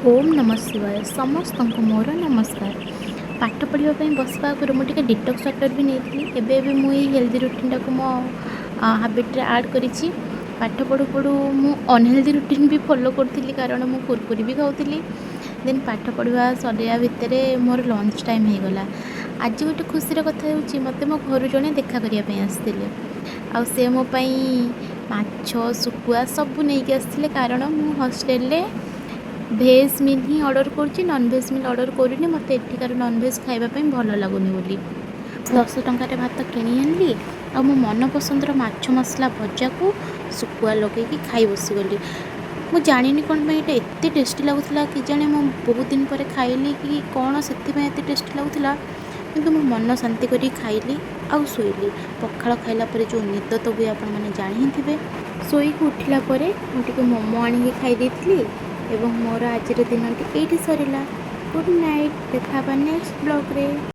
ओम नमः शिवाय समस्त को मोर नमस्कार। पाठ पढ़ाई बसवा आगुरी मुझे डिटॉक्स वाटर भी नहीं एबे मुझे हेल्दी रूटीन टाक मो हाबिट्रे आड करी। पाठ पढ़ू पढ़ू मु अनहेल्दी रूटीन भी फॉलो करी कारण मु कुरकुरी भी खाऊली। देन पाठ पढ़ा सरिया भितर मोर लंच टाइम हो गला। आज गोटे खुशी कथा हो मत मो घर जड़े देखा करने आसते आ से मोपाई माछ सुखुआ सब नहीं आसते कारण मु हॉस्टेल भेज मिल ही ऑर्डर कर नॉनभेज मिल ऑर्डर करूनी मत एठिकार नॉनभेज खावाई भल लगुनि बोली 10 टंकार भात किणी आनली आ मो मन पसंदर माछ मसला भजा को सुखुआ लगे खाई बसीगली। मु जानी कौन ये एत टेस्टी लगुला कि जाने मु बहुत दिन पर खाइली कि कौन से एत टेस्टी लगुला किंतु मो मन शांति करी खाइली आ शोली। पखाड़ खाइला पर जो निद तो हुए आपण मैंने जानी ही थे। शोक उठला मुझे मोमो आनिक खाई एवं मोर आज दिन ये सर। गुड नाइट, देखा नेक्स्ट ब्लॉग रे।